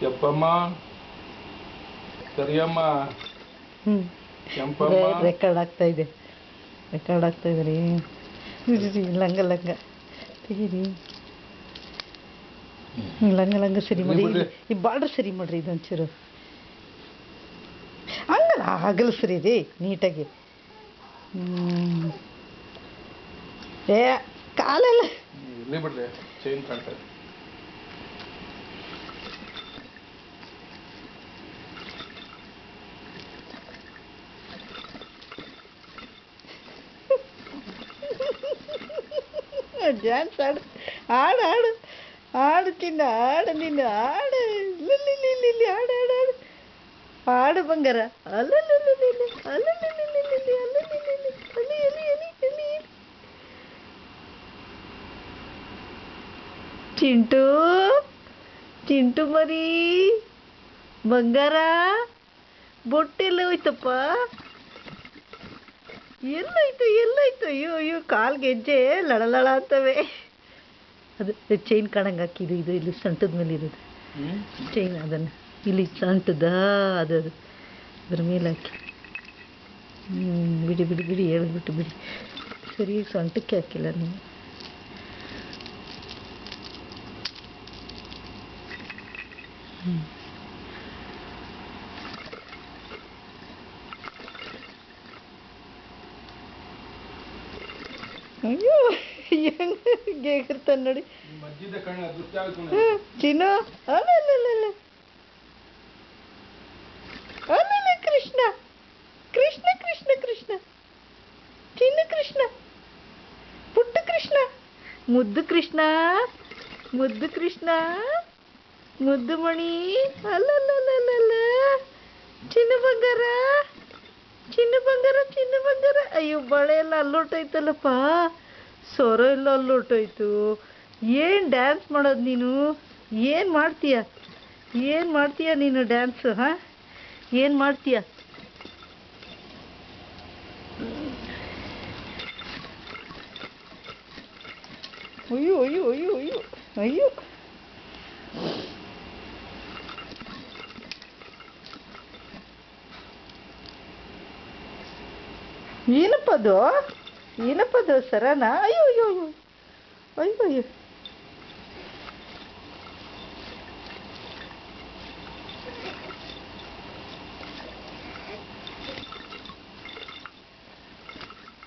ಯಪ್ಪಮ್ಮ Kariyamma Kempamma record ಆಗ್ತಾ ಇದೆ ರೀ ಲಂಗ ತೆಗೀರಿ ಲಂಗ ಸರಿ ಮಾಡಿ ಈ ಬಾರ್ಡ್ರ್ ಸರಿ ಮಾಡ್ರಿ ಇದೊಂಚೂರು ಹಂಗಲ್ಲ ಆಗಲ್ಲ ಸರಿ ರೀ ನೀಟಾಗಿ ಏ ಕಾಲೆಲ್ಲ ಇಲ್ಲಿ ಬಿಡ್ರಿ ಚೈನ್ ಕಾಣ್ತದೆ ಡ್ಯಾನ್ಸ್ ಆಡು ಚಿನ್ನ ನೀನು ಆಡು ಇಲ್ಲಿ ಆಡು ಬಂಗಾರ ಚಿಂಟು ಮರಿ ಬಂಗಾರ ಬೊಟ್ಟೆಲ್ಲ ಹೋಯ್ತಪ್ಪ ಎಲ್ಲಾಯ್ತು ಅಯ್ಯೋ ಕಾಲ್ಗೆ ಹೆಜ್ಜೆ ಲಳಲಳ ಅಂತವೆ ಅದು ಚೈನ್ ಕಾಣಂಗೆ ಹಾಕಿದ್ದು ಇದು ಇಲ್ಲಿ ಸೊಂಟದ ಮೇಲೆ ಇರೋದು ಚೈನ್ ಅದನ್ನು ಇಲ್ಲಿ ಸೊಂಟದ ಅದು ಅದ್ರ ಮೇಲೆ ಹಾಕಿ ಬಿಡಿ ಹೇಳ್ಬಿಟ್ಟು ಬಿಡಿ ಸರಿ ಸೊಂಟಕ್ಕೆ ಹಾಕಿಲ್ಲ ನೀವು ಅಯ್ಯೋ ಹೆಂಗೆ ಹೇಗಿರ್ತಾನೆ ನೋಡಿ ಚಿನ್ನು ಅಲ್ಲ ಕೃಷ್ಣ ಚಿನ್ನ ಕೃಷ್ಣ ಪುಟ್ಟ ಕೃಷ್ಣ ಮುದ್ದು ಕೃಷ್ಣ ಮುದ್ದು ಮಣಿ ಅಲ್ಲ ಚಿನ್ನ ಬಂಗಾರ ಅಯ್ಯೋ ಬಳೆ ಎಲ್ಲ ಅಲ್ಲೊಟ್ಟೋಯ್ತಲ್ಲಪ್ಪ ಸೊರ ಎಲ್ಲ ಅಲ್ಲೊಟ್ಟೋಯ್ತು ಏನು ಡ್ಯಾನ್ಸ್ ಮಾಡೋದು ನೀನು ಏನು ಮಾಡ್ತೀಯ ನೀನು ಡ್ಯಾನ್ಸು ಹಾಂ ಏನು ಮಾಡ್ತೀಯ ಅಯ್ಯೋ ಏನಪ್ಪದು ಸರನಾ ಅಯ್ಯೋ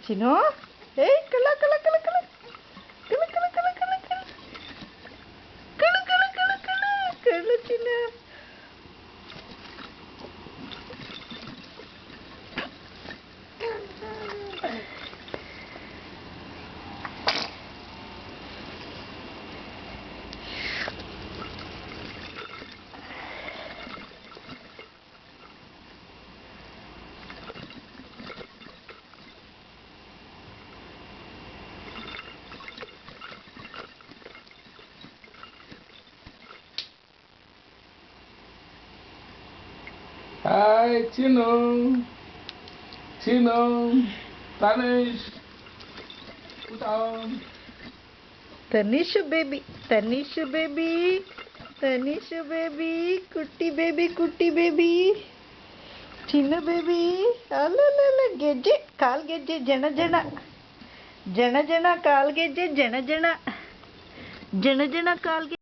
ಚಿನ್ನು ಏಯ್ ಕಳ್ಳ ಚಿನ್ನ ಹಾಯ್ ಚಿನ್ನು ತನಿಷ್ ಬೇಬಿ ಕುಟ್ಟಿ ಬೇಬಿ ಚಿನ್ನ ಬೇಬಿ ಅಲ್ಲ ಗೆಜ್ಜೆ ಕಾಲ್ಗೆಜ್ಜೆ ಜನ ಕಾಲ್ಗೆಜ್ಜೆ ಜನ ಕಾಲ್ಗೆ